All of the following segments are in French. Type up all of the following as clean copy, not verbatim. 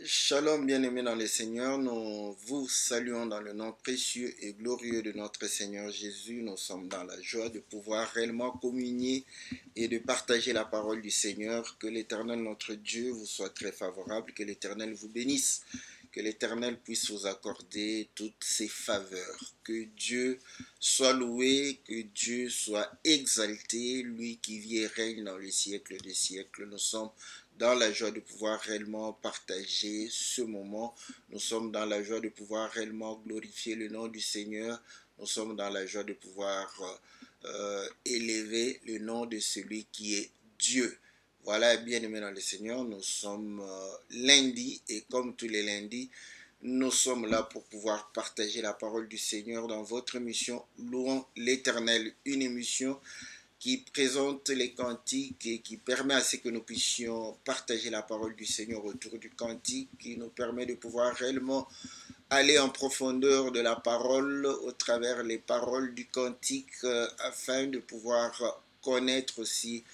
Shalom bien-aimés dans le Seigneur, nous vous saluons dans le nom précieux et glorieux de notre Seigneur Jésus. Nous sommes dans la joie de pouvoir réellement communier et de partager la parole du Seigneur. Que l'Éternel notre Dieu vous soit très favorable, que l'Éternel vous bénisse, que l'Éternel puisse vous accorder toutes ses faveurs. Que Dieu soit loué, que Dieu soit exalté, lui qui vit et règne dans les siècles des siècles. Nous sommes dans la joie de pouvoir réellement partager ce moment. Nous sommes dans la joie de pouvoir réellement glorifier le nom du Seigneur. Nous sommes dans la joie de pouvoir élever le nom de celui qui est Dieu. Voilà, bien-aimés dans le Seigneur, nous sommes lundi et comme tous les lundis, nous sommes là pour pouvoir partager la parole du Seigneur dans votre émission Louons l'Éternel, une émission qui présente les cantiques et qui permet à ce que nous puissions partager la parole du Seigneur autour du cantique, qui nous permet de pouvoir réellement aller en profondeur de la parole au travers les paroles du cantique afin de pouvoir connaître aussi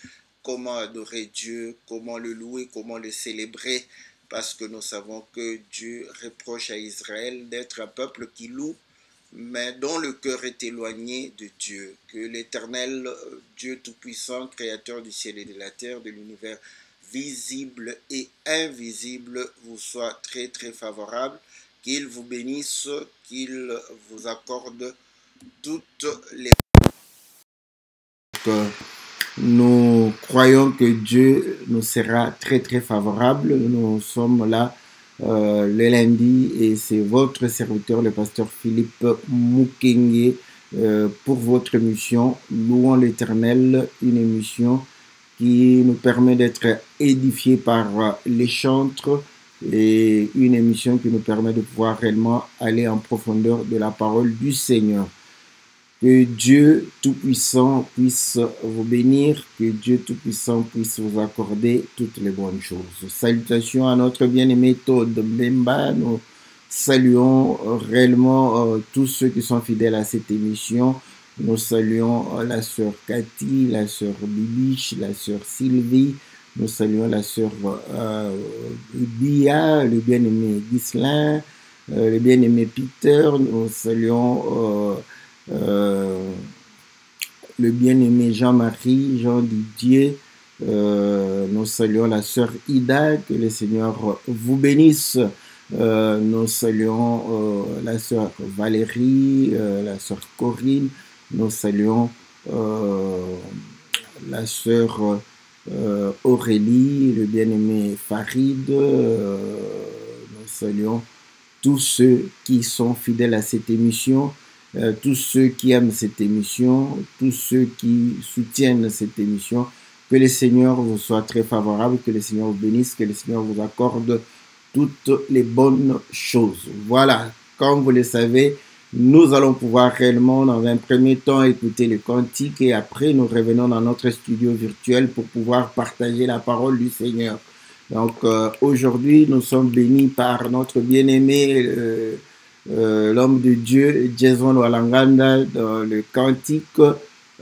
comment adorer Dieu, comment le louer, comment le célébrer, parce que nous savons que Dieu reproche à Israël d'être un peuple qui loue mais dont le cœur est éloigné de Dieu. Que l'Éternel, Dieu Tout-Puissant, Créateur du ciel et de la terre, de l'univers visible et invisible, vous soit très très favorable, qu'il vous bénisse, qu'il vous accorde toutes les... Nous croyons que Dieu nous sera très très favorable. Nous sommes là le lundi et c'est votre serviteur, le pasteur Philippe Mukenge, pour votre émission Louons l'Éternel, une émission qui nous permet d'être édifiés par les chantres et une émission qui nous permet de pouvoir réellement aller en profondeur de la parole du Seigneur. Que Dieu Tout-Puissant puisse vous bénir, que Dieu Tout-Puissant puisse vous accorder toutes les bonnes choses. Salutations à notre bien-aimé Todd Mbemba. Nous saluons réellement tous ceux qui sont fidèles à cette émission. Nous saluons la sœur Cathy, la sœur Bibiche, la sœur Sylvie. Nous saluons la sœur Bia, le bien-aimé Ghislain, le bien-aimé Peter. Nous saluons... le bien-aimé Jean-Marie, Jean-Didier, nous saluons la sœur Ida, que le Seigneur vous bénisse. Nous saluons la sœur Valérie, la sœur Corinne, nous saluons la sœur Aurélie, le bien-aimé Farid, nous saluons tous ceux qui sont fidèles à cette émission. Tous ceux qui aiment cette émission, tous ceux qui soutiennent cette émission, que le Seigneur vous soit très favorable, que le Seigneur vous bénisse, que le Seigneur vous accorde toutes les bonnes choses. Voilà, comme vous le savez, nous allons pouvoir réellement, dans un premier temps, écouter le cantique et après, nous revenons dans notre studio virtuel pour pouvoir partager la parole du Seigneur. Donc, aujourd'hui, nous sommes bénis par notre bien-aimé l'homme de Dieu, Jason Walanganda, dans le cantique,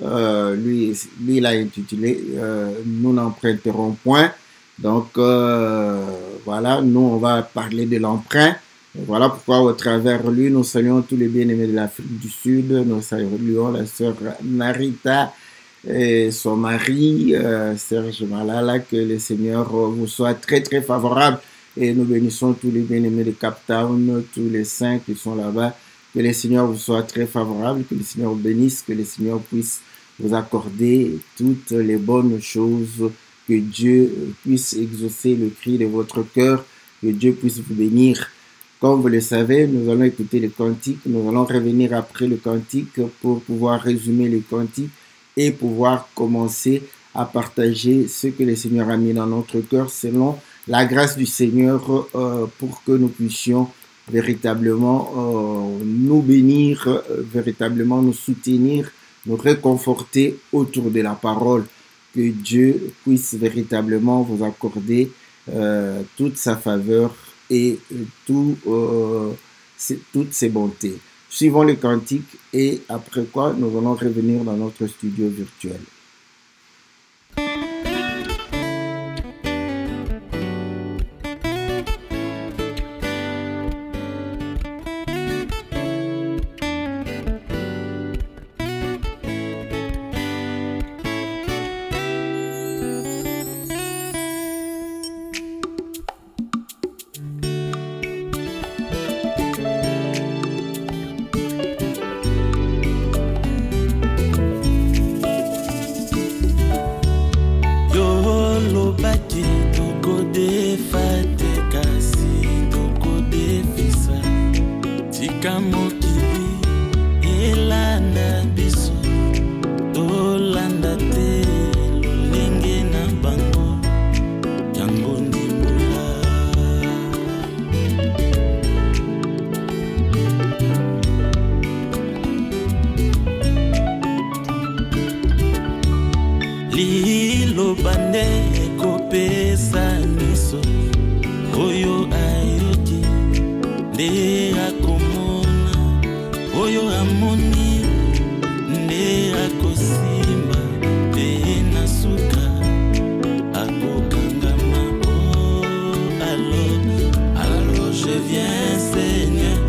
lui l'a intitulé Nous n'emprunterons point. Donc, voilà, nous, on va parler de l'emprunt. Voilà pourquoi, au travers lui, nous saluons tous les bien-aimés de l'Afrique du Sud. Nous saluons la sœur Narita et son mari, Serge Malala, que le Seigneur vous soit très, très favorable. Et nous bénissons tous les bien-aimés de Cap Town, tous les saints qui sont là-bas. Que le Seigneur vous soit très favorable, que le Seigneur vous bénisse, que le Seigneur puisse vous accorder toutes les bonnes choses, que Dieu puisse exaucer le cri de votre cœur, que Dieu puisse vous bénir. Comme vous le savez, nous allons écouter le cantique, nous allons revenir après le cantique pour pouvoir résumer le cantique et pouvoir commencer à partager ce que le Seigneur a mis dans notre cœur selon la grâce du Seigneur pour que nous puissions véritablement nous bénir, véritablement nous soutenir, nous réconforter autour de la parole. Que Dieu puisse véritablement vous accorder toute sa faveur et toutes ses bontés. Suivons le cantique et après quoi nous allons revenir dans notre studio virtuel. mokili elanda biso tolanda te lolenge na bango yango ndimbola liloba nde ekopesa miso oyo ayoki nde akomona oyo amoni nde akosimba mpe na suka akokangama. Oh, alors je viens Seigneur,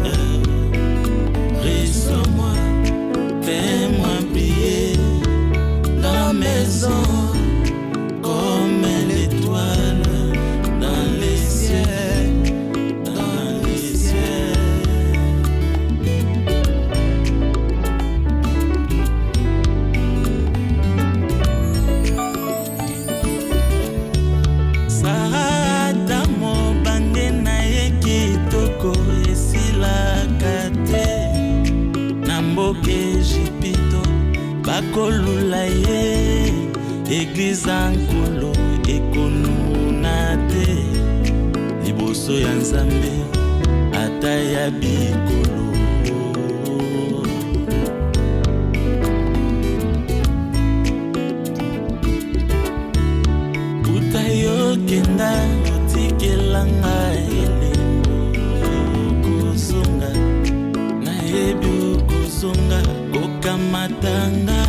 reçois-moi, fais-moi briller dans la maison comme l'étoile dans les cieux, dans les cieux. Sahada mobande na ye kitoko esilaka te na mboka Ejipito bakolula ye eglize nkolo ekonuna te liboso ya Nzambe ata ya bikolo. Kuta yokenda otikelanga elembo kozonga nayebi okozonga kokamatanga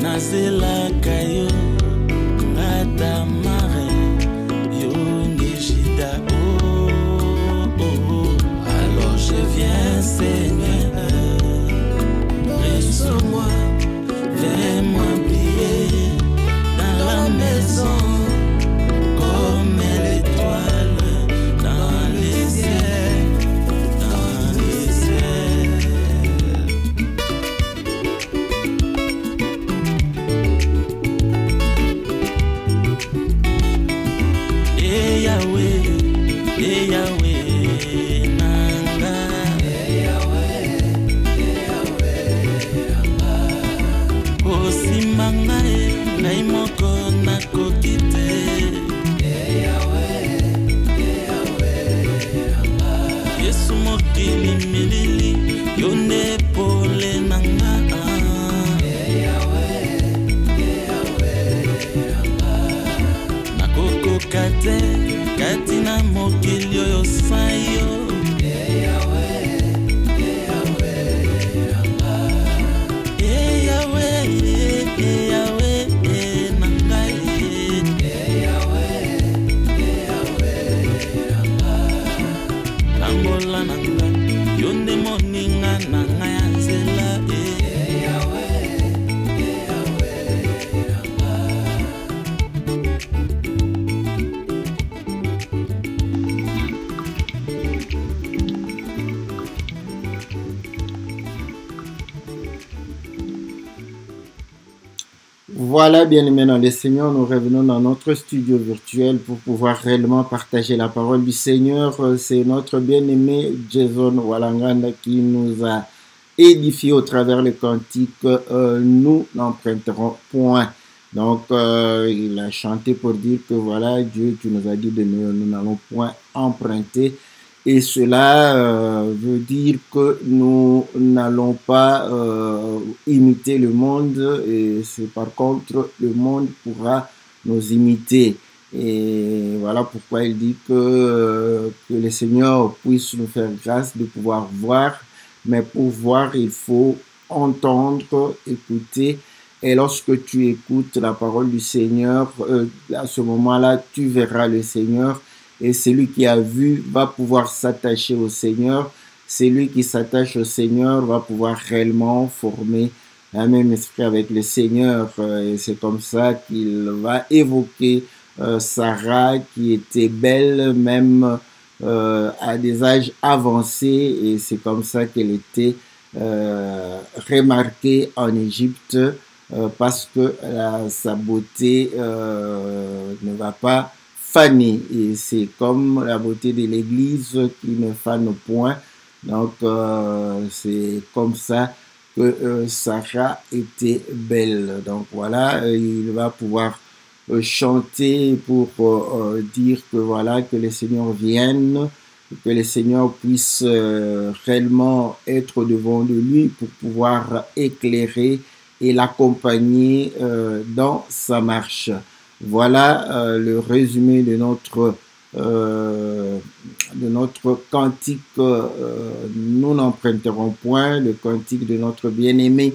nazelaka yo ngata mare yo ngejida. Oh, oh, oh. Alors je viens Seigneur, reçois-moi, fais-moi briller dans la maison comme l'étoile dans les cieux, dans les cieux. Eh Yahweh, nanga. Eh Yahweh, nanga. Osimanga ngai moko nakoki te. Eh Yahweh, nanga. Yesu mokili milili yo nde pole nanga. Eh Yahweh, nanga. Nakokoka te kati na mokili oyo sayo. Eh Yahweh, nanga. Eh Yahweh, nanga. Eh Yahweh, nanga. Tambola nanga yo nde moninga nanga ya nzela. Eh Yahweh, nanga. Voilà, bien-aimés dans le Seigneur, nous revenons dans notre studio virtuel pour pouvoir réellement partager la parole du Seigneur. C'est notre bien-aimé Jason Walanganda qui nous a édifié au travers le cantique nous n'emprunterons point. Donc, il a chanté pour dire que voilà, Dieu, tu nous as dit de nous n'allons point emprunter. Et cela veut dire que nous n'allons pas imiter le monde, et c'est par contre le monde pourra nous imiter. Et voilà pourquoi il dit que le Seigneur puisse nous faire grâce de pouvoir voir, mais pour voir il faut entendre, écouter. Et lorsque tu écoutes la parole du Seigneur, à ce moment-là, tu verras le Seigneur. Et celui qui a vu va pouvoir s'attacher au Seigneur. Celui qui s'attache au Seigneur va pouvoir réellement former un même esprit avec le Seigneur. Et c'est comme ça qu'il va évoquer Sarah qui était belle même à des âges avancés. Et c'est comme ça qu'elle était remarquée en Égypte parce que sa beauté ne va pas faner, et c'est comme la beauté de l'église qui ne fane point. Donc, c'est comme ça que Sarah était belle. Donc, voilà, il va pouvoir chanter pour dire que voilà, que le Seigneur vienne, que le Seigneur puisse réellement être devant de lui pour pouvoir éclairer et l'accompagner dans sa marche. Voilà le résumé de notre cantique. Nous n'emprunterons point le cantique de notre bien-aimé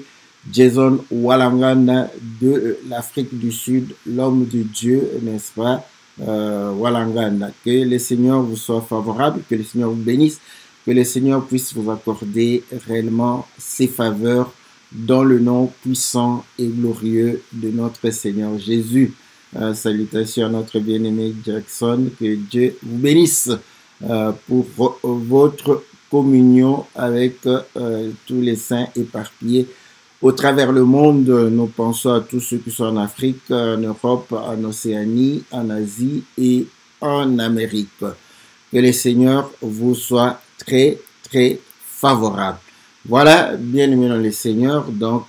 Jason Walangana de l'Afrique du Sud, l'homme de Dieu, n'est-ce pas, Walangana. Que le Seigneur vous soit favorable, que le Seigneur vous bénisse, que le Seigneur puisse vous accorder réellement ses faveurs dans le nom puissant et glorieux de notre Seigneur Jésus. Salutations à notre bien-aimé Jackson, que Dieu vous bénisse pour votre communion avec tous les saints éparpillés au travers le monde. Nous pensons à tous ceux qui sont en Afrique, en Europe, en Océanie, en Asie et en Amérique. Que le Seigneur vous soit très, très favorable. Voilà, bien aimé dans le Seigneur. Donc,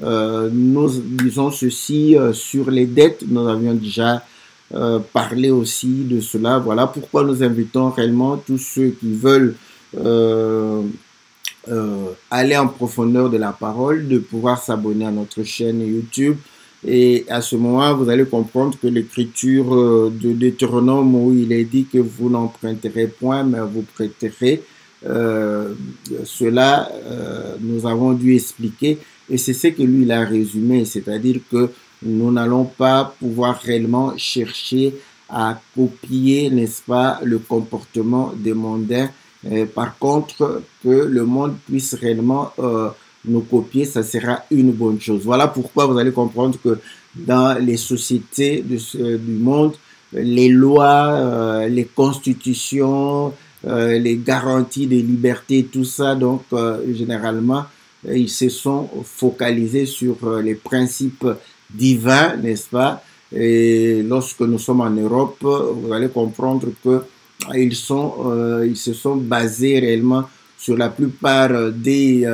nous disons ceci sur les dettes. Nous avions déjà parlé aussi de cela. Voilà pourquoi nous invitons réellement tous ceux qui veulent aller en profondeur de la parole, de pouvoir s'abonner à notre chaîne YouTube. Et à ce moment, vous allez comprendre que l'écriture de Deutéronome, où il est dit que vous n'emprunterez point, mais vous prêterez, cela, nous avons dû expliquer. Et c'est ce que lui, il a résumé, c'est-à-dire que nous n'allons pas pouvoir réellement chercher à copier, n'est-ce pas, le comportement des mondains. Par contre, que le monde puisse réellement nous copier, ça sera une bonne chose. Voilà pourquoi vous allez comprendre que dans les sociétés du monde, les lois, les constitutions, les garanties de liberté, tout ça, donc généralement, ils se sont focalisés sur les principes divins, n'est-ce pas? Et lorsque nous sommes en Europe, vous allez comprendre que ils se sont basés réellement sur la plupart des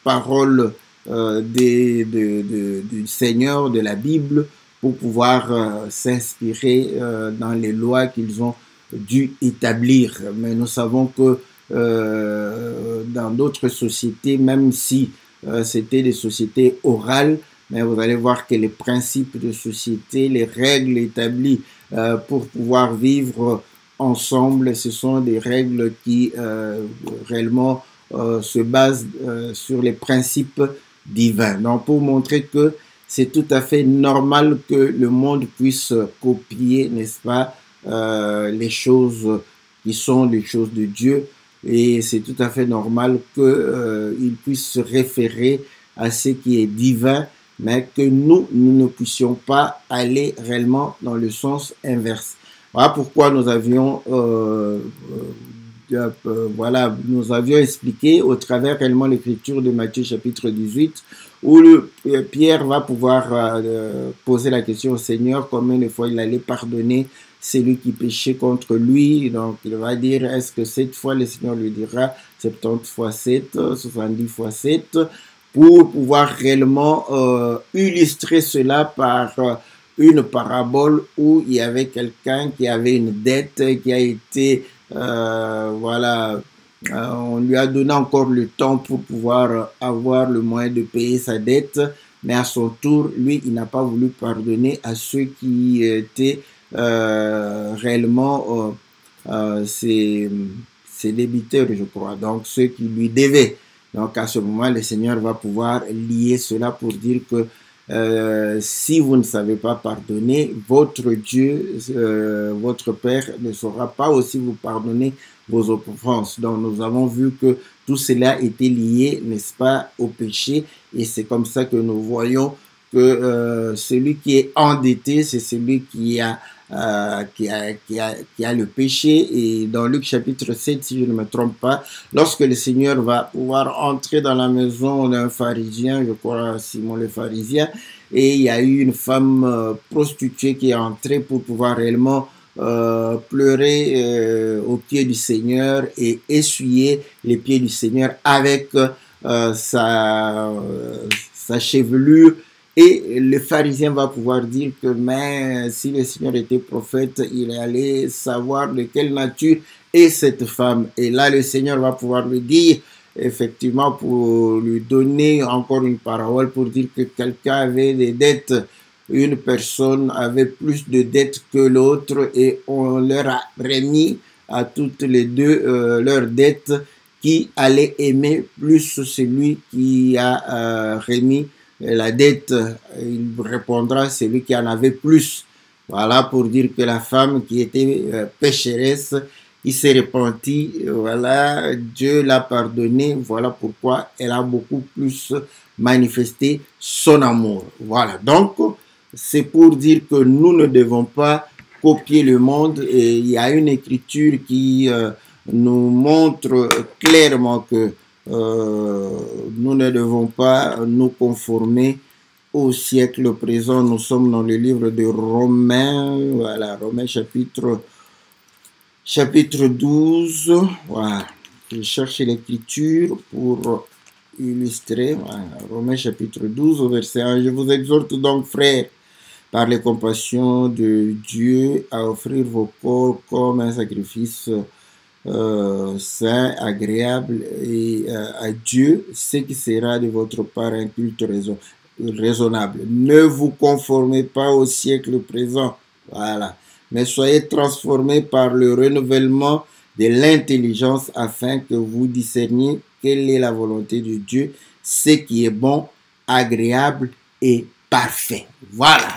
paroles du Seigneur, de la Bible, pour pouvoir s'inspirer dans les lois qu'ils ont dû établir. Mais nous savons que dans d'autres sociétés, même si c'était des sociétés orales, mais vous allez voir que les principes de société, les règles établies pour pouvoir vivre ensemble, ce sont des règles qui réellement se basent sur les principes divins. Donc, pour montrer que c'est tout à fait normal que le monde puisse copier, n'est-ce pas, les choses qui sont les choses de Dieu, et c'est tout à fait normal qu'il puisse se référer à ce qui est divin, mais que nous ne puissions pas aller réellement dans le sens inverse. Voilà pourquoi nous avions nous avions expliqué au travers réellement l'écriture de Matthieu chapitre 18, où Pierre va pouvoir poser la question au Seigneur combien de fois il allait pardonner celui qui péchait contre lui. Donc il va dire, est-ce que cette fois le Seigneur lui dira 70 fois 7, 70 fois 7, pour pouvoir réellement illustrer cela par une parabole où il y avait quelqu'un qui avait une dette qui a été, on lui a donné encore le temps pour pouvoir avoir le moyen de payer sa dette, mais à son tour, lui, il n'a pas voulu pardonner à ceux qui étaient réellement ses débiteurs, je crois, donc ceux qui lui devaient. Donc à ce moment, le Seigneur va pouvoir lier cela pour dire que si vous ne savez pas pardonner, votre Dieu, votre Père ne saura pas aussi vous pardonner vos offenses. Donc nous avons vu que tout cela était lié, n'est-ce pas, au péché, et c'est comme ça que nous voyons que celui qui est endetté, c'est celui qui a le péché. Et dans Luc chapitre 7, si je ne me trompe pas, lorsque le Seigneur va pouvoir entrer dans la maison d'un pharisien, je crois Simon le pharisien, et il y a eu une femme prostituée qui est entrée pour pouvoir réellement pleurer aux pieds du Seigneur et essuyer les pieds du Seigneur avec sa chevelure. Et le pharisien va pouvoir dire que mais si le Seigneur était prophète, il allait savoir de quelle nature est cette femme. Et là, le Seigneur va pouvoir lui dire, effectivement, pour lui donner encore une parole, pour dire que quelqu'un avait des dettes, une personne avait plus de dettes que l'autre, et on leur a remis à toutes les deux leurs dettes, qui allait aimer plus celui qui a remis la dette. Il répondra celui qui en avait plus. Voilà, pour dire que la femme qui était pécheresse, qui s'est repentie, voilà, Dieu l'a pardonné. Voilà pourquoi elle a beaucoup plus manifesté son amour. Voilà, donc c'est pour dire que nous ne devons pas copier le monde. Et il y a une écriture qui nous montre clairement que nous ne devons pas nous conformer au siècle présent. Nous sommes dans le livre de Romains, voilà, Romains chapitre 12. Voilà. Je cherche l'écriture pour illustrer. Voilà. Romains chapitre 12, au verset 1. Je vous exhorte donc, frères, par les compassions de Dieu, à offrir vos corps comme un sacrifice saint, agréable et à Dieu, ce qui sera de votre part un culte raisonnable. Ne vous conformez pas au siècle présent, voilà, mais soyez transformés par le renouvellement de l'intelligence afin que vous discerniez quelle est la volonté de Dieu, ce qui est bon, agréable et parfait. Voilà.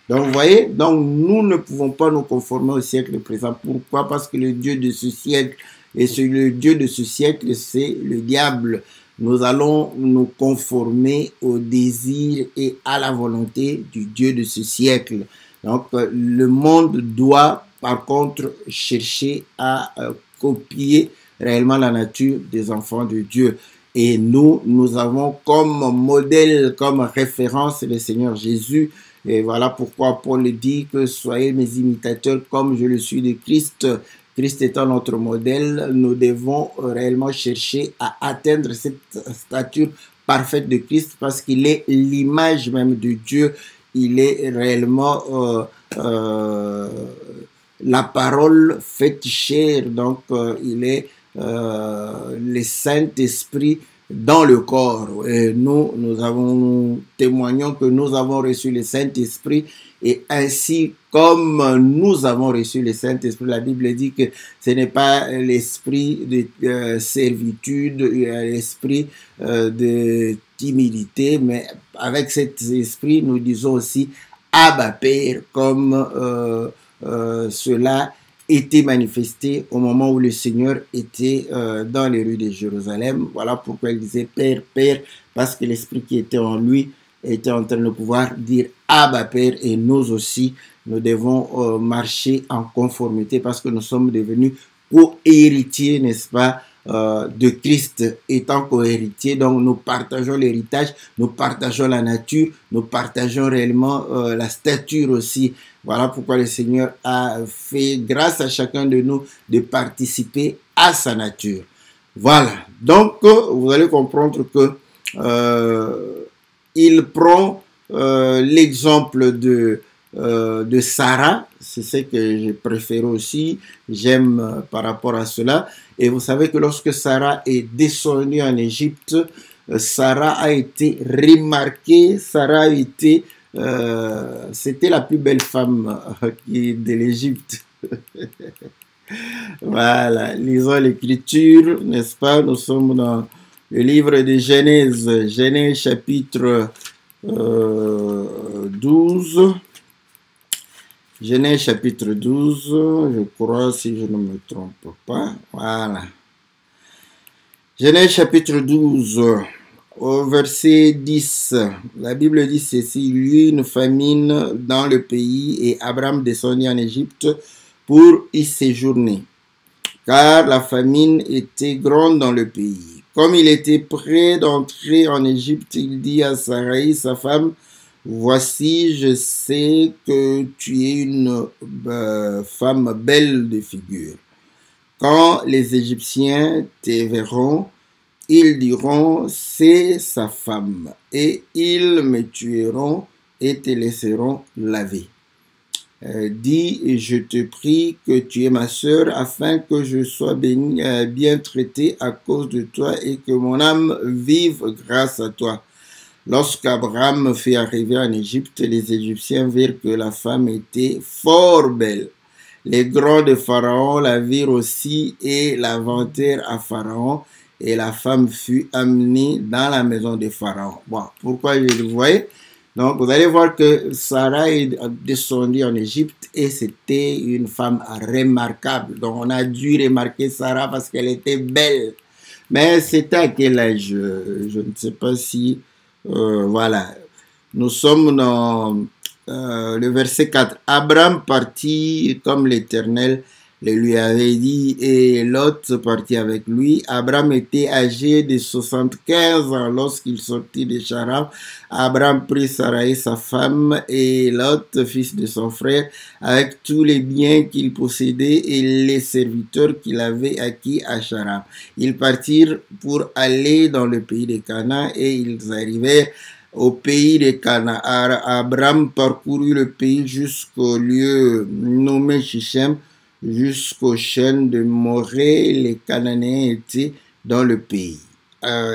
Donc, vous voyez, donc nous ne pouvons pas nous conformer au siècle présent. Pourquoi? Parce que le Dieu de ce siècle, et le Dieu de ce siècle, c'est le diable. Nous allons nous conformer au désir et à la volonté du Dieu de ce siècle. Donc, le monde doit, par contre, chercher à copier réellement la nature des enfants de Dieu. Et nous avons comme modèle, comme référence le Seigneur Jésus. Et voilà pourquoi Paul dit que soyez mes imitateurs comme je le suis de Christ. Christ étant notre modèle, nous devons réellement chercher à atteindre cette stature parfaite de Christ parce qu'il est l'image même de Dieu. Il est réellement la parole faite chair. Donc, il est le Saint-Esprit dans le corps. Et nous témoignons que nous avons reçu le Saint-Esprit, et ainsi comme nous avons reçu le Saint-Esprit, la Bible dit que ce n'est pas l'esprit de servitude, l'esprit de timidité, mais avec cet esprit, nous disons aussi Abba Père, comme cela était manifesté au moment où le Seigneur était dans les rues de Jérusalem. Voilà pourquoi il disait Père, Père, parce que l'esprit qui était en lui était en train de pouvoir dire Abba Père, et nous aussi, nous devons marcher en conformité parce que nous sommes devenus co-héritiers, n'est-ce pas, de Christ. Étant co-héritiers, donc nous partageons l'héritage, nous partageons la nature, nous partageons réellement la stature aussi. Voilà pourquoi le Seigneur a fait grâce à chacun de nous de participer à sa nature. Voilà, donc vous allez comprendre que il prend l'exemple de Sarah. C'est ce que j'ai préféré aussi, j'aime par rapport à cela. Et vous savez que lorsque Sarah est descendue en Égypte, Sarah a été remarquée, Sarah a été, c'était la plus belle femme de l'Égypte. Voilà, lisons l'écriture, n'est-ce pas? Nous sommes dans le livre de Genèse, Genèse chapitre 12. Genèse chapitre 12, je crois, si je ne me trompe pas. Voilà. Genèse chapitre 12, au verset 10. La Bible dit ceci: il y eut une famine dans le pays et Abraham descendit en Égypte pour y séjourner, car la famine était grande dans le pays. Comme il était prêt d'entrer en Égypte, il dit à Sarai, sa femme, Voici, je sais que tu es une femme belle de figure. Quand les Égyptiens te verront, ils diront, c'est sa femme, et ils me tueront et te laisseront laver. Dis, je te prie que tu es ma sœur, afin que je sois bien traité à cause de toi et que mon âme vive grâce à toi. Lorsqu'Abraham fut arrivé en Égypte, les Égyptiens virent que la femme était fort belle. Les grands de Pharaon la virent aussi et la vantèrent à Pharaon, et la femme fut amenée dans la maison de Pharaon. Bon, pourquoi je le voyais? Donc, vous allez voir que Sarah est descendue en Égypte et c'était une femme remarquable. Donc, on a dû remarquer Sarah parce qu'elle était belle. Mais c'était à quel âge? Je ne sais pas si... voilà. Nous sommes dans le verset 4. Abraham partit comme l'Éternel le lui avait dit et Lot partit avec lui. Abraham était âgé de 75 ans lorsqu'il sortit de Charan. Abraham prit Sarai sa femme et Lot, fils de son frère, avec tous les biens qu'il possédait et les serviteurs qu'il avait acquis à Charan. Ils partirent pour aller dans le pays de Canaan et ils arrivèrent au pays de Canaan. Abraham parcourut le pays jusqu'au lieu nommé Shichem, jusqu'aux chaînes de Morée. Les Cananéens étaient dans le pays.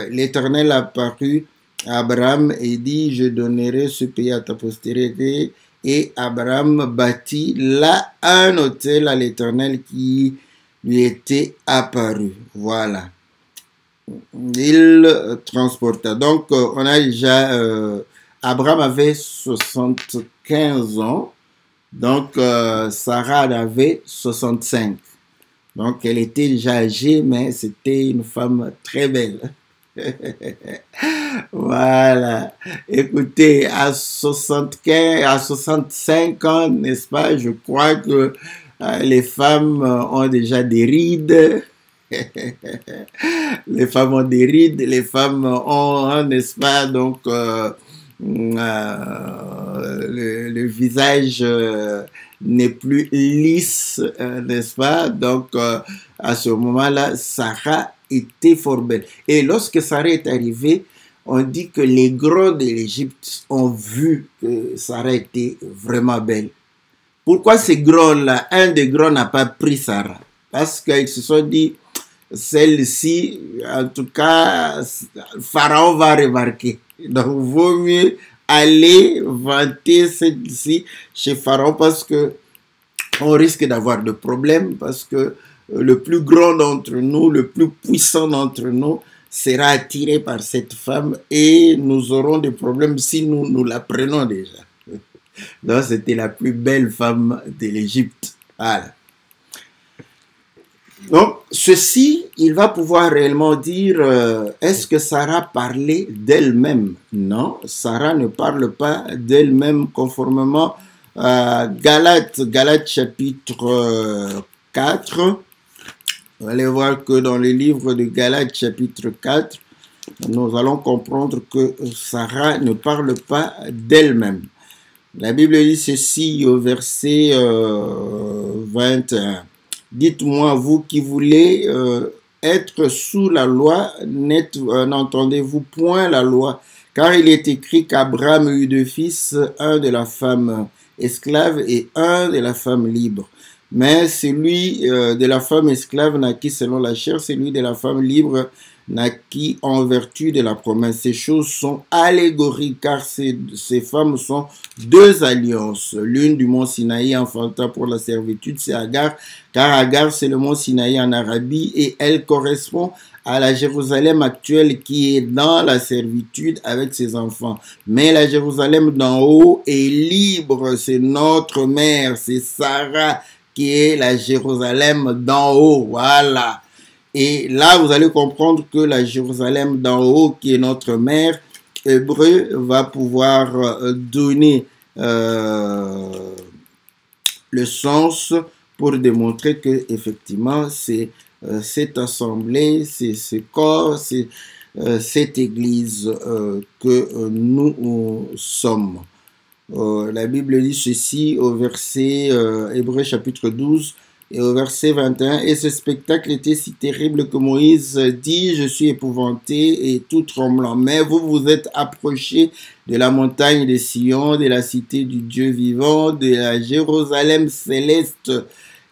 L'Éternel apparut à Abraham et dit, je donnerai ce pays à ta postérité. Et Abraham bâtit là un autel à l'Éternel qui lui était apparu. Voilà. Il transporta. Donc, on a déjà... Abraham avait 75 ans. Donc, Sarah avait 65. Donc, elle était déjà âgée, mais c'était une femme très belle. Voilà. Écoutez, à 75, à 65 ans, n'est-ce pas, je crois que les femmes ont déjà des rides. Les femmes ont des rides, les femmes ont, n'est-ce pas, donc... le visage n'est plus lisse, n'est-ce pas? Donc, à ce moment-là, Sarah était fort belle. Et lorsque Sarah est arrivée, on dit que les grands de l'Égypte ont vu que Sarah était vraiment belle. Pourquoi ces grands-là, un des grands n'a pas pris Sarah? Parce qu'ils se sont dit, celle-ci, en tout cas, Pharaon va remarquer. Donc, il vaut mieux aller vanter celle-ci chez Pharaon parce que on risque d'avoir des problèmes, parce que le plus grand d'entre nous, le plus puissant d'entre nous, sera attiré par cette femme et nous aurons des problèmes si nous la prenons déjà. Donc, c'était la plus belle femme de l'Égypte. Voilà. Donc, ceci, il va pouvoir réellement dire, est-ce que Sarah parlait d'elle-même? Non, Sarah ne parle pas d'elle-même conformément à Galates chapitre 4. Vous allez voir que dans le livre de Galates chapitre 4, nous allons comprendre que Sarah ne parle pas d'elle-même. La Bible dit ceci au verset 21. Dites-moi, vous qui voulez être sous la loi, n'entendez-vous point la loi? Car il est écrit qu'Abraham eut deux fils, un de la femme esclave et un de la femme libre. Mais celui de la femme esclave naquit selon la chair, celui de la femme libre naquit en vertu de la promesse. Ces choses sont allégoriques, car ces femmes sont deux alliances. L'une du mont Sinaï enfanta pour la servitude, c'est Agar, car Agar c'est le mont Sinaï en Arabie, et elle correspond à la Jérusalem actuelle qui est dans la servitude avec ses enfants. Mais la Jérusalem d'en haut est libre, c'est notre mère, c'est Sarah qui est la Jérusalem d'en haut, voilà. Et là, vous allez comprendre que la Jérusalem d'en haut, qui est notre mère, Hébreu, va pouvoir donner le sens pour démontrer que effectivement c'est cette assemblée, c'est ce corps, c'est cette église que nous sommes. La Bible dit ceci au verset Hébreux chapitre 12 et au verset 21. Et ce spectacle était si terrible que Moïse dit, je suis épouvanté et tout tremblant. Mais vous vous êtes approchés de la montagne de Sion, de la cité du Dieu vivant, de la Jérusalem céleste,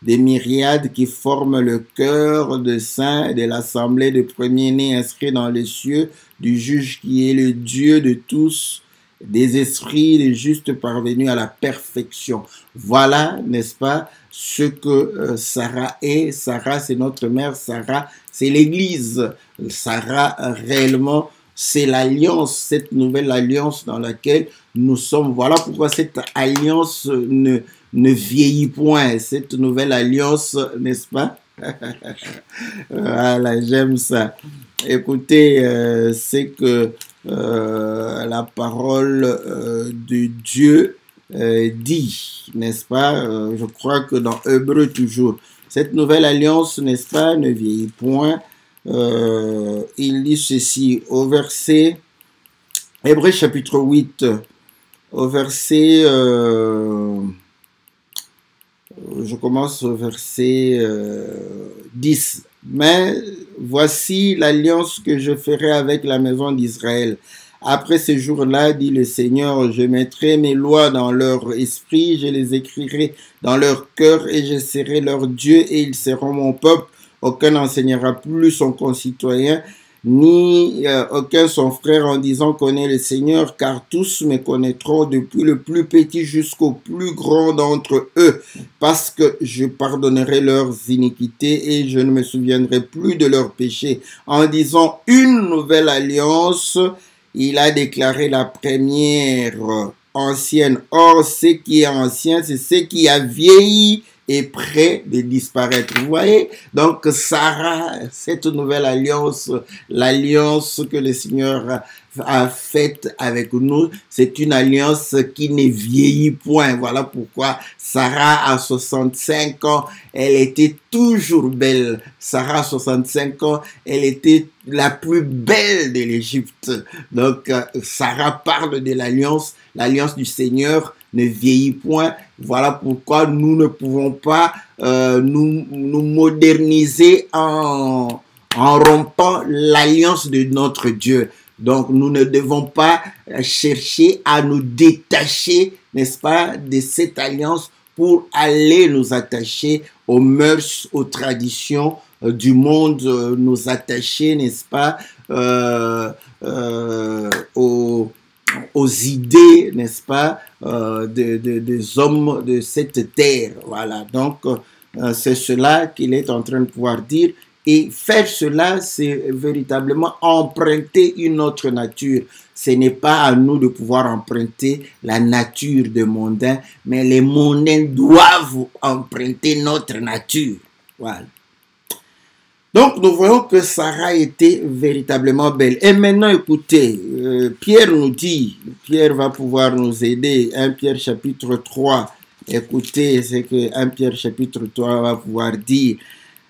des myriades qui forment le cœur de saints, de l'assemblée de premiers-nés inscrits dans les cieux, du juge qui est le Dieu de tous, des esprits des justes parvenus à la perfection. Voilà, n'est-ce pas, ce que Sarah est. Sarah, c'est notre mère. Sarah, c'est l'Église. Sarah, réellement, c'est l'alliance, cette nouvelle alliance dans laquelle nous sommes. Voilà pourquoi cette alliance ne vieillit point. Cette nouvelle alliance, n'est-ce pas? Voilà, j'aime ça. Écoutez, c'est que la parole de Dieu dit, n'est-ce pas? Je crois que dans Hébreux toujours, cette nouvelle alliance, n'est-ce pas, ne vieillit point. Il dit ceci au verset, Hébreux chapitre 8, au verset, je commence au verset 10. Mais voici l'alliance que je ferai avec la maison d'Israël. Après ces jours-là, dit le Seigneur, je mettrai mes lois dans leur esprit, je les écrirai dans leur cœur et je serai leur Dieu et ils seront mon peuple. Aucun n'enseignera plus son concitoyen, ni aucun son frère en disant connais le Seigneur, car tous me connaîtront depuis le plus petit jusqu'au plus grand d'entre eux, parce que je pardonnerai leurs iniquités et je ne me souviendrai plus de leurs péchés. En disant une nouvelle alliance, il a déclaré la première ancienne. Or, ce qui est ancien, c'est ce qui a vieilli est prêt de disparaître. Vous voyez? Donc, Sarah, cette nouvelle alliance, l'alliance que le Seigneur a faite avec nous, c'est une alliance qui ne vieillit point. Voilà pourquoi Sarah, à 65 ans, elle était toujours belle. Sarah, à 65 ans, elle était la plus belle de l'Égypte. Donc, Sarah parle de l'alliance du Seigneur ne vieillit point. Voilà pourquoi nous ne pouvons pas nous moderniser en rompant l'alliance de notre Dieu. Donc, nous ne devons pas chercher à nous détacher, n'est-ce pas, de cette alliance pour aller nous attacher aux mœurs, aux traditions du monde, nous attacher, n'est-ce pas, aux idées, n'est-ce pas, des hommes de cette terre. Voilà, donc c'est cela qu'il est en train de pouvoir dire. Et faire cela, c'est véritablement emprunter une autre nature. Ce n'est pas à nous de pouvoir emprunter la nature des mondains, mais les mondains doivent emprunter notre nature. Voilà. Donc, nous voyons que Sarah était véritablement belle. Et maintenant, écoutez, Pierre nous dit, Pierre va pouvoir nous aider, 1 Pierre chapitre 3. Écoutez, c'est que 1 Pierre chapitre 3 va pouvoir dire,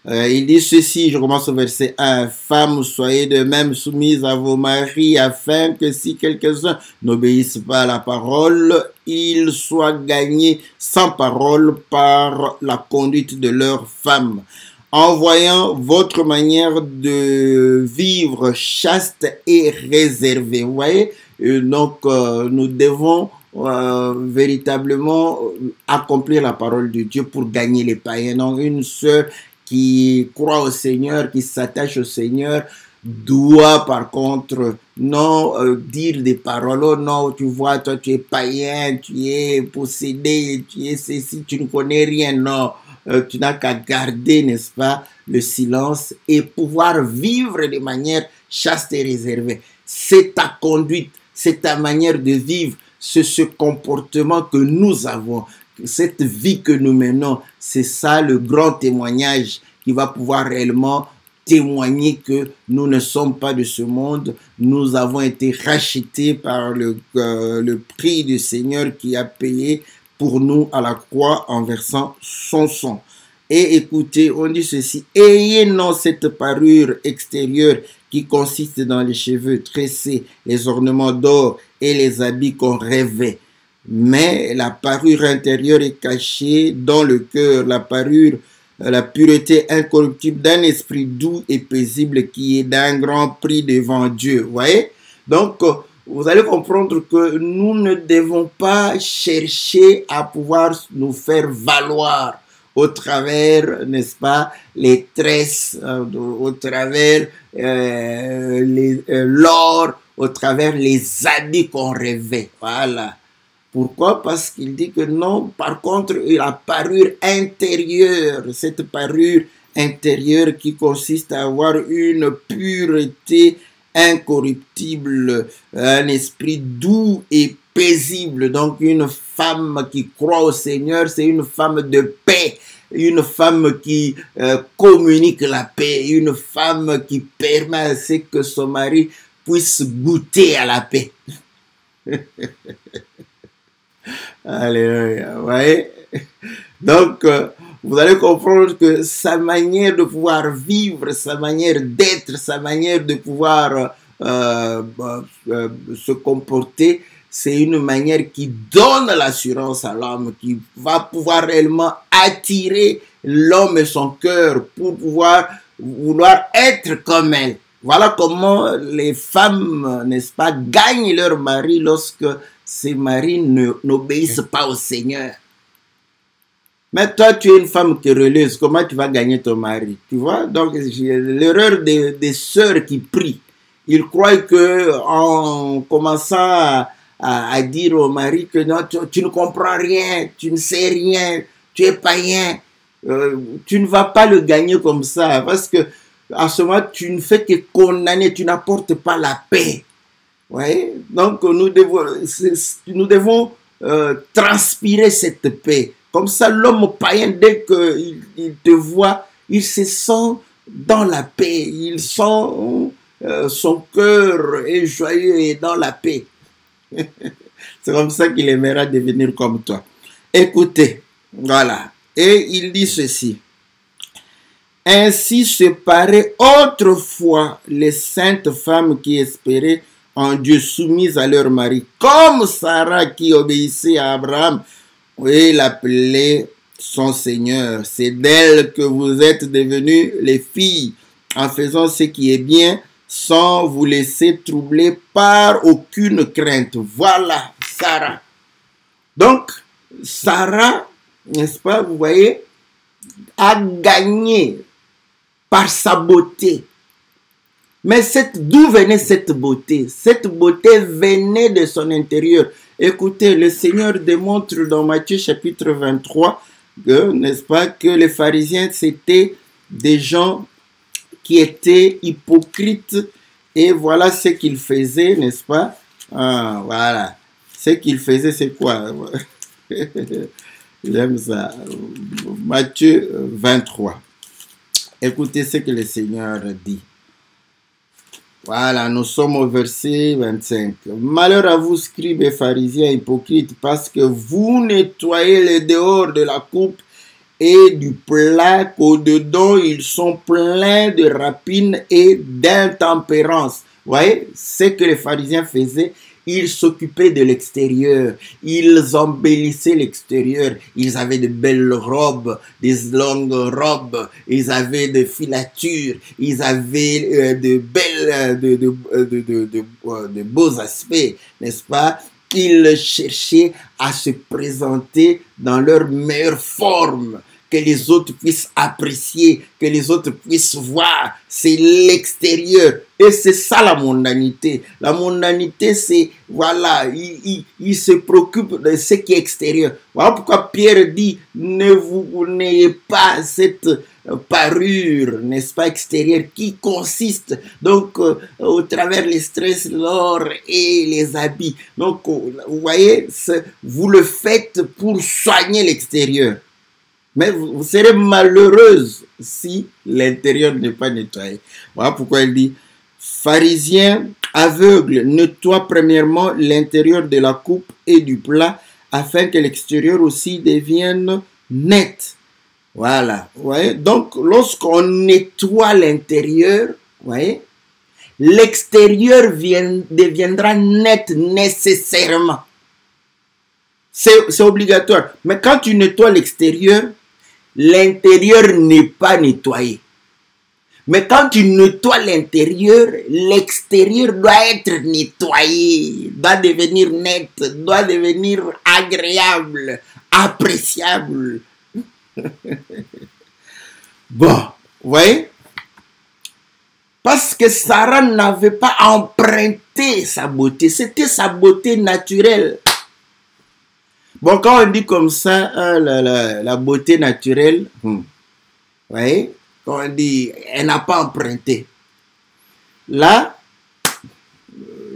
il dit ceci, je commence au verset 1, « Femmes, soyez de même soumises à vos maris, afin que si quelques-uns n'obéissent pas à la parole, ils soient gagnés sans parole par la conduite de leurs femmes. » En voyant votre manière de vivre chaste et réservée. Vous voyez, donc nous devons véritablement accomplir la parole de Dieu pour gagner les païens. Donc une sœur qui croit au Seigneur, qui s'attache au Seigneur, doit par contre non dire des paroles, oh non, tu vois, toi tu es païen, tu es possédé, tu es ceci, tu ne connais rien, non. Tu n'as qu'à garder, n'est-ce pas, le silence et pouvoir vivre de manière chaste et réservée. C'est ta conduite, c'est ta manière de vivre, c'est ce comportement que nous avons, cette vie que nous menons. C'est ça le grand témoignage qui va pouvoir réellement témoigner que nous ne sommes pas de ce monde. Nous avons été rachetés par le prix du Seigneur qui a payé pour nous à la croix en versant son sang. Et écoutez, on dit ceci, ayez non cette parure extérieure qui consiste dans les cheveux tressés, les ornements d'or et les habits qu'on rêvait. mais la parure intérieure est cachée dans le cœur, la pureté incorruptible d'un esprit doux et paisible qui est d'un grand prix devant Dieu. Vous voyez? Donc, vous allez comprendre que nous ne devons pas chercher à pouvoir nous faire valoir au travers, n'est-ce pas, les tresses, au travers l'or, au travers les habits qu'on rêvait. Voilà. Pourquoi? Parce qu'il dit que non, par contre, la parure intérieure, cette parure intérieure qui consiste à avoir une pureté incorruptible, un esprit doux et paisible. Donc une femme qui croit au Seigneur, c'est une femme de paix, une femme qui communique la paix, une femme qui permet à ce que son mari puisse goûter à la paix. Alléluia, ouais. Donc, vous allez comprendre que sa manière de pouvoir vivre, sa manière d'être, sa manière de pouvoir se comporter, c'est une manière qui donne l'assurance à l'homme, qui va pouvoir réellement attirer l'homme et son cœur pour pouvoir vouloir être comme elle. Voilà comment les femmes, n'est-ce pas, gagnent leur mari lorsque ces maris n'obéissent pas au Seigneur. Mais toi, tu es une femme querelleuse, comment tu vas gagner ton mari? Tu vois? Donc, l'erreur des sœurs qui prient. Ils croient que en commençant à dire au mari que non, tu ne comprends rien, tu ne sais rien, tu es païen, tu ne vas pas le gagner comme ça, parce que à ce moment, tu ne fais que condamner, tu n'apportes pas la paix. Ouais? Donc, nous devons transpirer cette paix. Comme ça, l'homme païen, dès qu'il te voit, il se sent dans la paix. Il sent son cœur est joyeux et dans la paix. C'est comme ça qu'il aimera devenir comme toi. Écoutez, voilà. Et il dit ceci. Ainsi se paraient autrefois les saintes femmes qui espéraient en Dieu, soumises à leur mari, comme Sarah qui obéissait à Abraham et l'appelait son Seigneur. C'est d'elle que vous êtes devenues les filles, en faisant ce qui est bien, sans vous laisser troubler par aucune crainte. Voilà Sarah. Donc, Sarah, n'est-ce pas, vous voyez, a gagné par sa beauté. Mais d'où venait cette beauté? Cette beauté venait de son intérieur. Écoutez, le Seigneur démontre dans Matthieu chapitre 23, n'est-ce pas, que les pharisiens, c'était des gens qui étaient hypocrites. Et voilà ce qu'ils faisaient, n'est-ce pas? Voilà. Ce qu'ils faisaient, c'est quoi? J'aime ça. Matthieu 23. Écoutez ce que le Seigneur dit. Voilà, nous sommes au verset 25. Malheur à vous, scribes et pharisiens hypocrites, parce que vous nettoyez le dehors de la coupe et du plat, qu'au-dedans ils sont pleins de rapines et d'intempérance. Vous voyez, ce que les pharisiens faisaient, ils s'occupaient de l'extérieur, ils embellissaient l'extérieur, ils avaient de belles robes, des longues robes, ils avaient de filatures, ils avaient de beaux aspects, n'est-ce pas? Ils cherchaient à se présenter dans leur meilleure forme, que les autres puissent apprécier, que les autres puissent voir. C'est l'extérieur. Et c'est ça la mondanité. La mondanité, c'est, voilà, il se préoccupe de ce qui est extérieur. Voilà pourquoi Pierre dit, n'ayez pas cette parure, n'est-ce pas, extérieure, qui consiste donc au travers les stress, l'or et les habits. Donc, vous voyez, vous le faites pour soigner l'extérieur. Mais vous serez malheureuse si l'intérieur n'est pas nettoyé. Voilà pourquoi il dit, pharisiens aveugles, nettoie premièrement l'intérieur de la coupe et du plat, afin que l'extérieur aussi devienne net. Voilà, vous voyez. Donc, lorsqu'on nettoie l'intérieur, vous voyez, l'extérieur deviendra net nécessairement. C'est obligatoire. Mais quand tu nettoies l'extérieur, l'intérieur n'est pas nettoyé. Mais quand tu nettoies l'intérieur, l'extérieur doit être nettoyé, doit devenir net, doit devenir agréable, appréciable. Bon, vous voyez? Parce que Sarah n'avait pas emprunté sa beauté, c'était sa beauté naturelle. Bon, quand on dit comme ça, la beauté naturelle, vous voyez? Quand on dit, elle n'a pas emprunté. Là,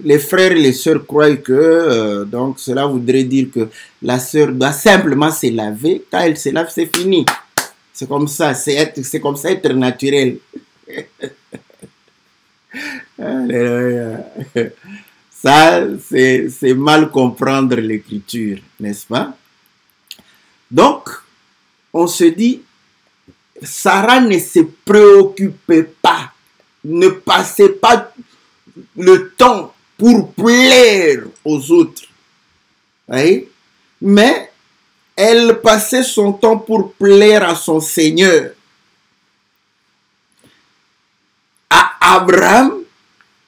les frères et les sœurs croient que, donc cela voudrait dire que la sœur doit simplement se laver. Quand elle se lave, c'est fini. C'est comme ça, c'est comme ça être naturel. Ça, c'est mal comprendre l'écriture, n'est-ce pas? Donc, on se dit, Sarah ne se préoccupait pas, ne passait pas le temps pour plaire aux autres. Oui? Mais elle passait son temps pour plaire à son Seigneur. À Abraham,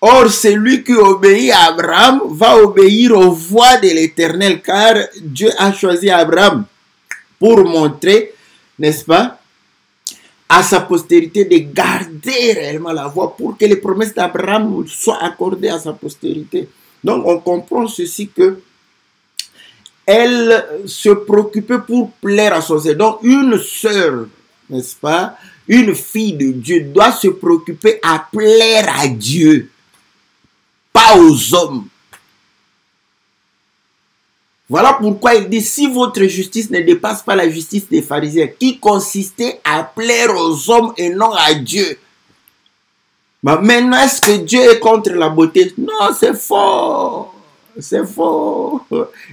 or celui qui obéit à Abraham va obéir aux voies de l'Éternel, car Dieu a choisi Abraham pour montrer, n'est-ce pas, à sa postérité de garder réellement la voie pour que les promesses d'Abraham soient accordées à sa postérité. Donc on comprend ceci que elle se préoccupait pour plaire à son Seigneur. Donc une sœur, n'est-ce pas, une fille de Dieu doit se préoccuper à plaire à Dieu, pas aux hommes. Voilà pourquoi il dit, si votre justice ne dépasse pas la justice des pharisiens, qui consistait à plaire aux hommes et non à Dieu. Mais maintenant, est-ce que Dieu est contre la beauté? Non, c'est faux. C'est faux.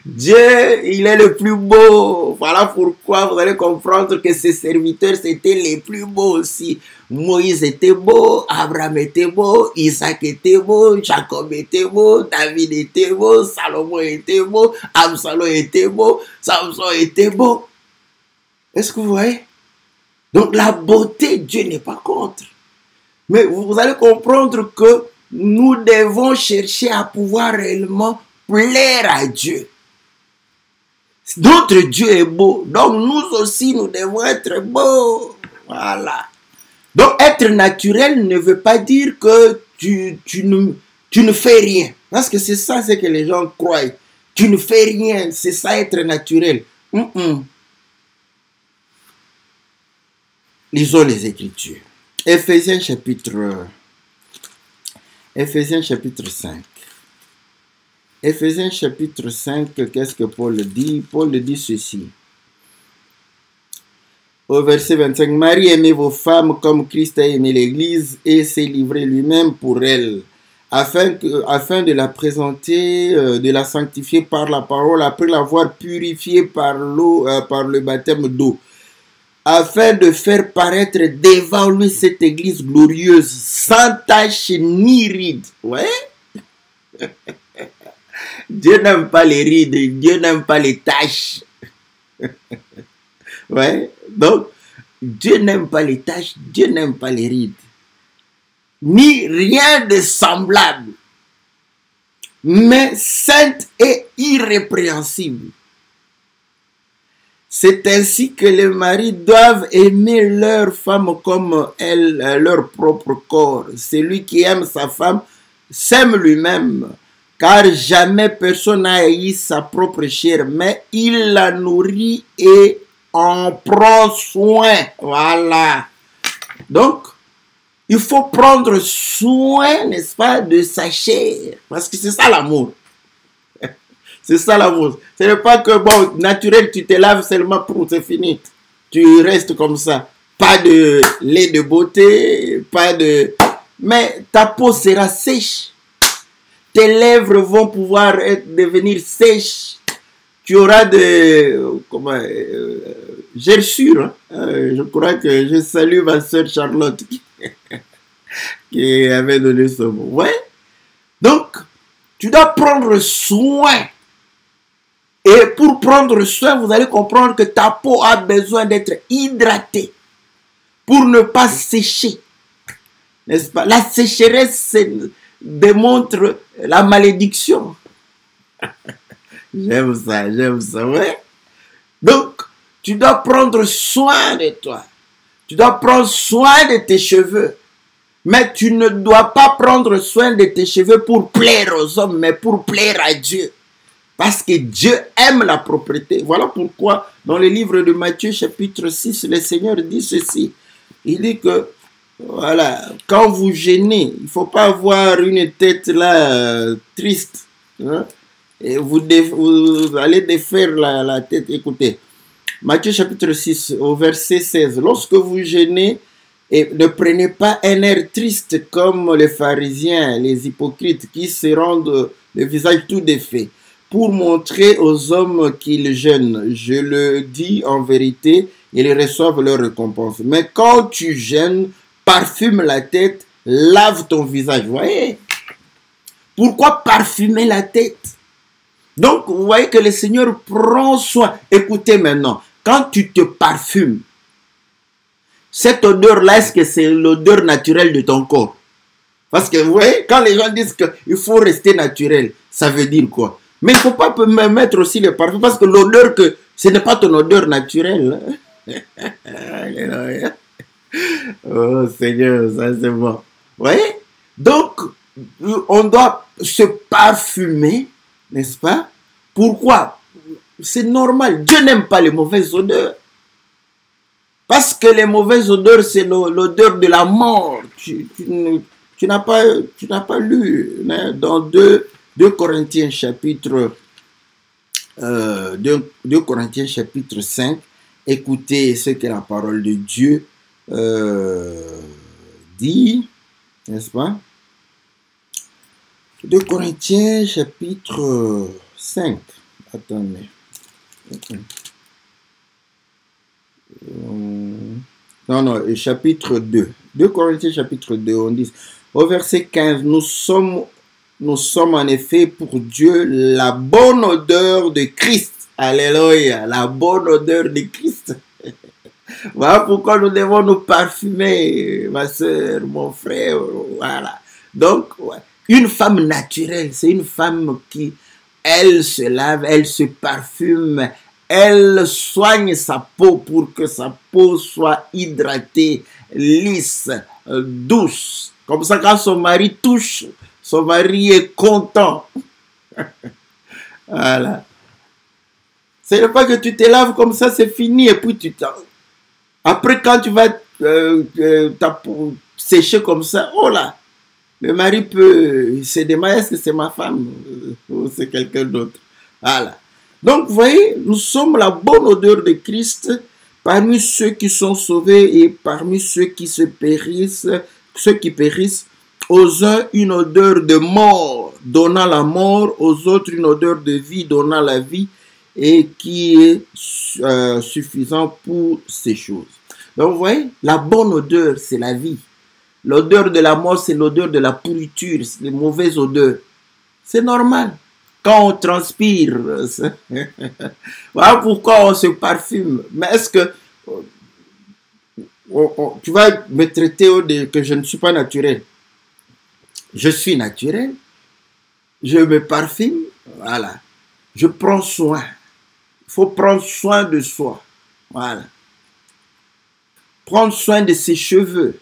Dieu, il est le plus beau. Voilà pourquoi vous allez comprendre que ses serviteurs, c'était les plus beaux aussi. Moïse était beau, Abraham était beau, Isaac était beau, Jacob était beau, David était beau, Salomon était beau, Absalom était beau, Samson était beau. Est-ce que vous voyez? Donc la beauté, Dieu n'est pas contre. Mais vous allez comprendre que nous devons chercher à pouvoir réellement plaire à Dieu. Notre Dieu est beau, donc nous aussi nous devons être beaux. Voilà. Donc être naturel ne veut pas dire que tu ne fais rien. Parce que c'est ça ce que les gens croient. Tu ne fais rien, c'est ça être naturel. Lisons les Écritures. Éphésiens chapitre 5. Éphésiens chapitre 5, qu'est-ce que Paul dit? Paul dit ceci. Au verset 25, Marie, aimez vos femmes comme Christ a aimé l'Église et s'est livré lui-même pour elle, afin de la présenter, de la sanctifier par la parole, après l'avoir purifiée par l'eau, par le baptême d'eau, afin de faire paraître devant lui cette Église glorieuse, sans tache ni ride. Ouais? Dieu n'aime pas les rides, Dieu n'aime pas les taches. Ouais? Donc, Dieu n'aime pas les taches, Dieu n'aime pas les rides. Ni rien de semblable. Mais sainte et irrépréhensible. C'est ainsi que les maris doivent aimer leur femme comme leur propre corps. Celui qui aime sa femme s'aime lui-même. Car jamais personne n'a haï sa propre chair, mais il la nourrit et en prend soin. Voilà. Donc, il faut prendre soin, n'est-ce pas, de sa chair. Parce que c'est ça l'amour. C'est ça l'amour. Ce n'est pas que, bon, naturel, tu te laves seulement pour, c'est fini. Tu restes comme ça. Pas de lait de beauté, pas de... Mais ta peau sera sèche. Tes lèvres vont pouvoir devenir sèches. Tu auras de... gerçures. Hein? Je crois que je salue ma soeur Charlotte qui avait donné ce mot. Ouais. Donc, tu dois prendre soin. Et pour prendre soin, vous allez comprendre que ta peau a besoin d'être hydratée pour ne pas sécher. N'est-ce pas? La sécheresse démontre la malédiction. J'aime ça, ouais. Donc, tu dois prendre soin de toi. Tu dois prendre soin de tes cheveux. Mais tu ne dois pas prendre soin de tes cheveux pour plaire aux hommes, mais pour plaire à Dieu. Parce que Dieu aime la propreté. Voilà pourquoi dans le livre de Matthieu chapitre 6, le Seigneur dit ceci. Il dit que, voilà, quand vous gênez, il ne faut pas avoir une tête là triste. Hein? Et vous allez défaire la tête. Écoutez, Matthieu chapitre 6 au verset 16. Lorsque vous gênez, et ne prenez pas un air triste comme les pharisiens, les hypocrites qui se rendent le visage tout défait pour montrer aux hommes qu'ils jeûnent. Je le dis en vérité, ils reçoivent leur récompense. Mais quand tu jeûnes, parfume la tête, lave ton visage. Vous voyez? Pourquoi parfumer la tête? Donc, vous voyez que le Seigneur prend soin. Écoutez maintenant, quand tu te parfumes, cette odeur-là, est-ce que c'est l'odeur naturelle de ton corps? Parce que, vous voyez, quand les gens disent qu'il faut rester naturel, ça veut dire quoi? Mais il ne faut pas mettre aussi le parfum, parce que l'odeur, ce n'est pas ton odeur naturelle. Oh Seigneur, ça c'est bon. Vous voyez? Donc, on doit se parfumer, n'est-ce pas? Pourquoi? C'est normal. Dieu n'aime pas les mauvaises odeurs. Parce que les mauvaises odeurs, c'est l'odeur de la mort. Tu n'as pas lu hein, dans 2 Corinthiens chapitre 2 Corinthiens chapitre 5. Écoutez ce que la parole de Dieu dit, n'est-ce pas? 2 Corinthiens chapitre 5. Attendez. Non, chapitre 2. 2 Corinthiens chapitre 2, on dit, au verset 15, nous sommes en effet pour Dieu la bonne odeur de Christ. Alléluia, la bonne odeur de Christ. Voilà pourquoi nous devons nous parfumer, ma soeur, mon frère. Voilà. Donc, une femme naturelle, c'est une femme qui, elle se lave, elle se parfume, elle soigne sa peau pour que sa peau soit hydratée, lisse, douce. Comme ça, quand son mari touche, son mari est content. Voilà. Ce n'est pas que tu te laves comme ça, c'est fini, et puis après, quand tu vas ta peau sécher comme ça, oh là, le mari peut se demander, est-ce que c'est ma femme ou c'est quelqu'un d'autre? Voilà. Donc, vous voyez, nous sommes la bonne odeur de Christ parmi ceux qui sont sauvés et parmi ceux qui périssent, aux uns une odeur de mort, donnant la mort, aux autres une odeur de vie, donnant la vie, et qui est suffisant pour ces choses. Donc, vous voyez, la bonne odeur, c'est la vie. L'odeur de la mort, c'est l'odeur de la pourriture, c'est les mauvaises odeurs. C'est normal. Quand on transpire, voilà pourquoi on se parfume. Mais est-ce que tu vas me traiter que je ne suis pas naturel? Je suis naturel. Je me parfume. Voilà. Je prends soin. Il faut prendre soin de soi. Voilà. Prendre soin de ses cheveux.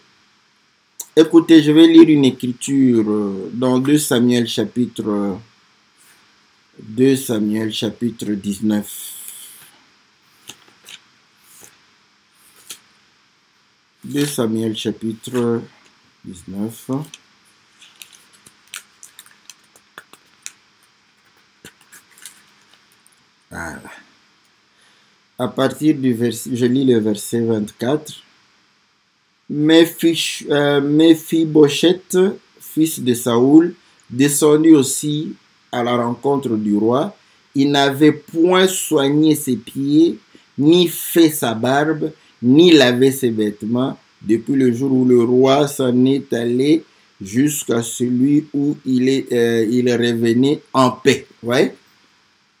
Écoutez, je vais lire une écriture dans 2 Samuel chapitre 19. 2 Samuel chapitre 19. Voilà. À partir du verset, je lis le verset 24. Méphibosheth, fils de Saoul, descendit aussi à la rencontre du roi. Il n'avait point soigné ses pieds, ni fait sa barbe, ni lavé ses vêtements, depuis le jour où le roi s'en est allé jusqu'à celui où il revenait en paix. Ouais?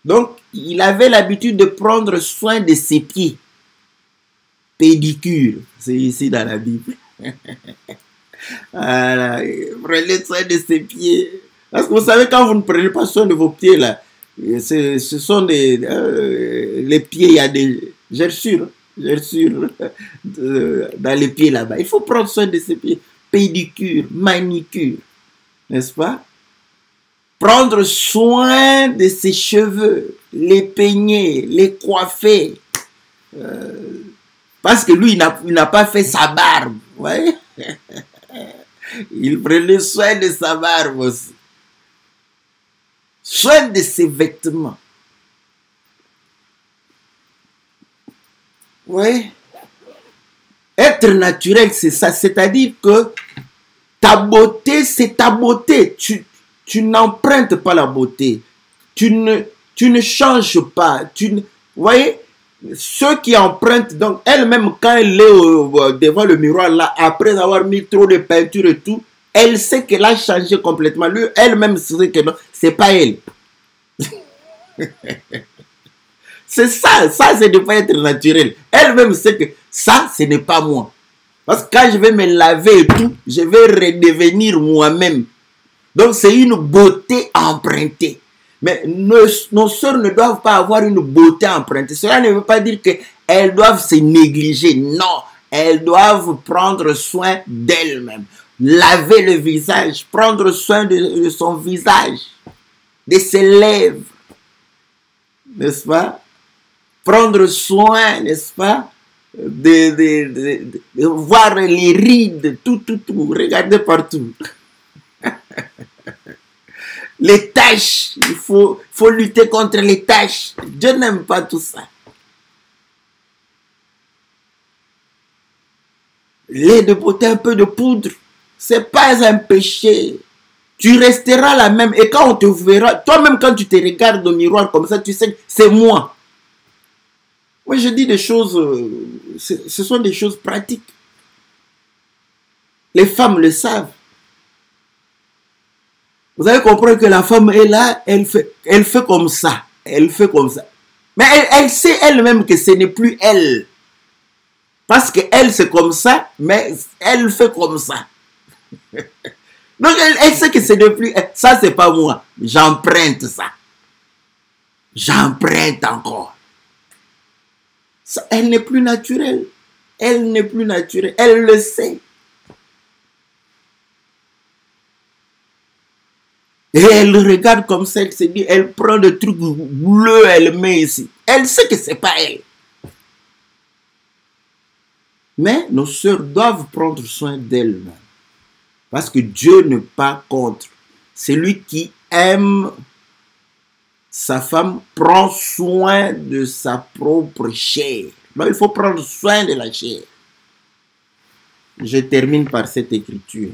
Donc, il avait l'habitude de prendre soin de ses pieds. Pédicure, c'est ici dans la Bible. Voilà, prenez soin de ses pieds. Parce que vous savez, quand vous ne prenez pas soin de vos pieds, là, ce sont des... les pieds, il y a des gerçures dans les pieds là-bas. Il faut prendre soin de ses pieds. Pédicure, manicure, n'est-ce pas? Prendre soin de ses cheveux, les peigner, les coiffer. Parce que lui, il n'a pas fait sa barbe. Vous voyez? Il prenait soin de sa barbe aussi. Soin de ses vêtements. Oui. Être naturel, c'est ça. C'est-à-dire que ta beauté, c'est ta beauté. Tu n'empruntes pas la beauté. Tu ne changes pas. Vous voyez, ceux qui empruntent, donc elle-même, quand elle est devant le miroir, là, après avoir mis trop de peinture et tout, elle sait qu'elle a changé complètement. Lui, elle-même sait que non, c'est pas elle. C'est ça c'est de pas être naturel. Elle-même sait que ça, ce n'est pas moi. Parce que quand je vais me laver et tout, je vais redevenir moi-même. Donc c'est une beauté empruntée. Mais nos sœurs ne doivent pas avoir une beauté empruntée. Cela ne veut pas dire qu'elles doivent se négliger. Non, elles doivent prendre soin d'elles-mêmes. Laver le visage, prendre soin de son visage, de ses lèvres. N'est-ce pas? Prendre soin, n'est-ce pas? De voir les rides, tout. Regardez partout. Les taches, il faut lutter contre les taches. Dieu n'aime pas tout ça. Lait de beauté, un peu de poudre, c'est pas un péché. Tu resteras la même. Et quand on te verra, toi-même quand tu te regardes au miroir comme ça, tu sais que c'est moi. Moi je dis des choses, ce sont des choses pratiques. Les femmes le savent. Vous avez compris que la femme est là, elle fait comme ça. Elle fait comme ça. Mais elle sait elle-même que ce n'est plus elle. Parce qu'elle c'est comme ça, mais elle fait comme ça. Donc elle sait que ce n'est plus elle. Ça c'est pas moi. J'emprunte ça. J'emprunte encore. Ça, elle n'est plus naturelle. Elle n'est plus naturelle. Elle le sait. Et elle regarde comme ça, elle se dit, elle prend le truc bleu, elle met ici. Elle sait que c'est pas elle. Mais nos sœurs doivent prendre soin d'elles-mêmes. Parce que Dieu n'est pas contre. Celui qui aime sa femme prend soin de sa propre chair. Donc il faut prendre soin de la chair. Je termine par cette écriture.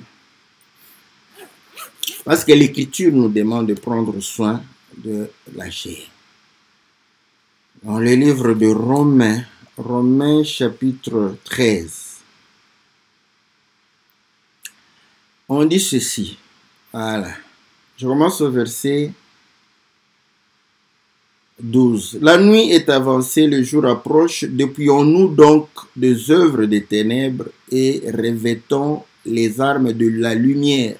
Parce que l'écriture nous demande de prendre soin de la chair. Dans le livre de Romains, Romains chapitre 13, on dit ceci. Voilà. Je commence au verset 12. La nuit est avancée, le jour approche. Dépouillons-nous donc des œuvres des ténèbres et revêtons les armes de la lumière.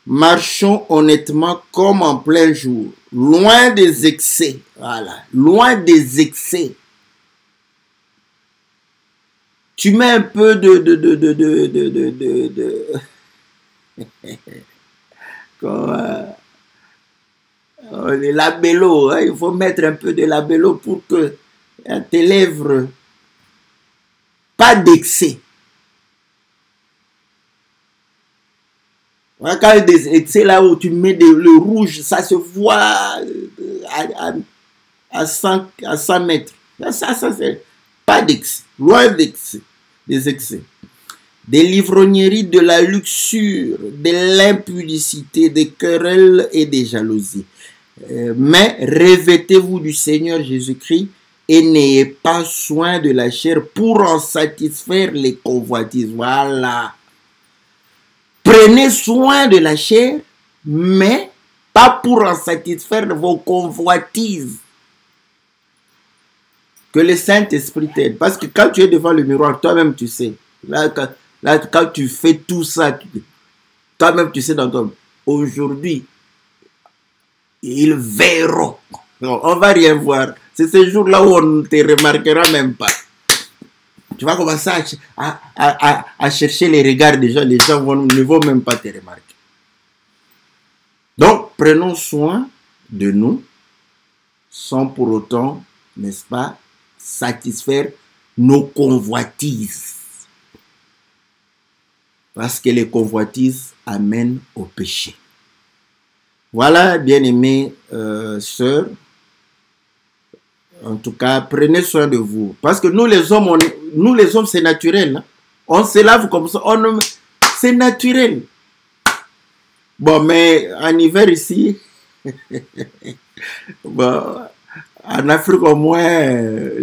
Marchons honnêtement comme en plein jour, loin des excès. Voilà, loin des excès. Tu mets un peu les labellos, hein, il faut mettre un peu de labello pour que tes lèvres, pas d'excès. Quand il y a des excès là où tu mets le rouge, ça se voit à 100 mètres. Ça c'est pas d'excès, loin d'excès, des excès. Des livrogneries, de la luxure, de l'impudicité, des querelles et des jalousies. Mais revêtez-vous du Seigneur Jésus-Christ et n'ayez pas soin de la chair pour en satisfaire les convoitises. Voilà. Prenez soin de la chair, mais pas pour en satisfaire vos convoitises. Que le Saint-Esprit t'aide. Parce que quand tu es devant le miroir, toi-même tu sais. Là, quand tu fais tout ça, toi-même tu sais dans ton... Aujourd'hui, ils verront. Non, on ne va rien voir. C'est ce jour-là où on ne te remarquera même pas. Tu vas commencer à chercher les regards des gens. Les gens ne vont même pas te remarquer. Donc, prenons soin de nous sans pour autant, n'est-ce pas, satisfaire nos convoitises. Parce que les convoitises amènent au péché. Voilà, bien-aimés sœurs. En tout cas, prenez soin de vous. Parce que nous les hommes, c'est naturel. Hein? On se lave comme ça. C'est naturel. Bon, mais en hiver ici, bon, en Afrique au moins,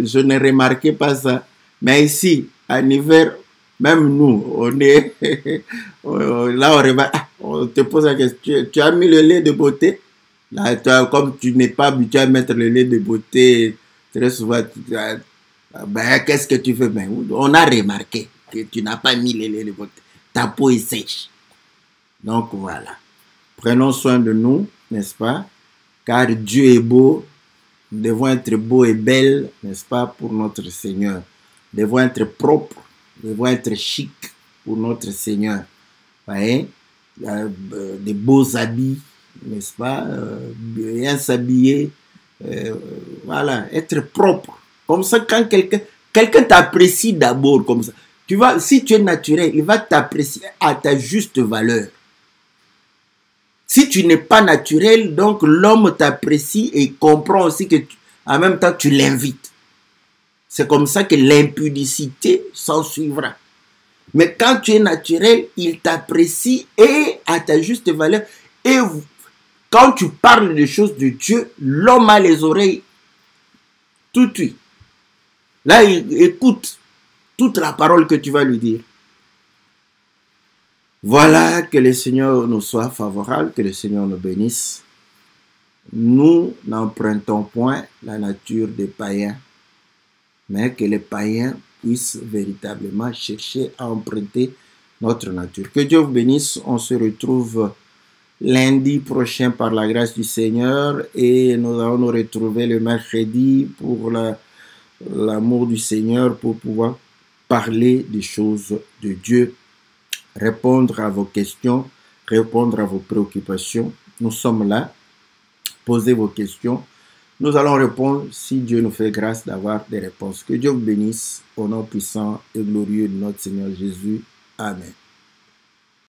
je ne remarquais pas ça. Mais ici, en hiver, même nous, on est là, on remarque, on te pose la question, tu as mis le lait de beauté? Là, comme tu n'es pas habitué à mettre le lait de beauté, très souvent, ben, qu'est-ce que tu fais? Ben, on a remarqué que tu n'as pas mis le lait de beauté. Ta peau est sèche. Donc voilà. Prenons soin de nous, n'est-ce pas? Car Dieu est beau. Nous devons être beaux et belles, n'est-ce pas, pour notre Seigneur. Nous devons être propres. Nous devons être chic pour notre Seigneur. Vous voyez? Des beaux habits, n'est-ce pas? Bien s'habiller. Voilà, être propre. Comme ça, quand quelqu'un t'apprécie d'abord comme ça, tu vois, si tu es naturel, il va t'apprécier à ta juste valeur. Si tu n'es pas naturel, donc l'homme t'apprécie et comprend aussi que en même temps tu l'invites. C'est comme ça que l'impudicité s'en suivra. Mais quand tu es naturel, il t'apprécie et à ta juste valeur. Et quand tu parles des choses de Dieu, l'homme a les oreilles tout de suite. Là, il écoute toute la parole que tu vas lui dire. Voilà, que le Seigneur nous soit favorable, que le Seigneur nous bénisse. Nous n'empruntons point la nature des païens, mais que les païens puissent véritablement chercher à emprunter notre nature. Que Dieu vous bénisse. On se retrouve lundi prochain par la grâce du Seigneur et nous allons nous retrouver le mercredi pour l'amour du Seigneur pour pouvoir parler des choses de Dieu, répondre à vos questions, répondre à vos préoccupations. Nous sommes là. Posez vos questions. Nous allons répondre si Dieu nous fait grâce d'avoir des réponses. Que Dieu vous bénisse au nom puissant et glorieux de notre Seigneur Jésus. Amen.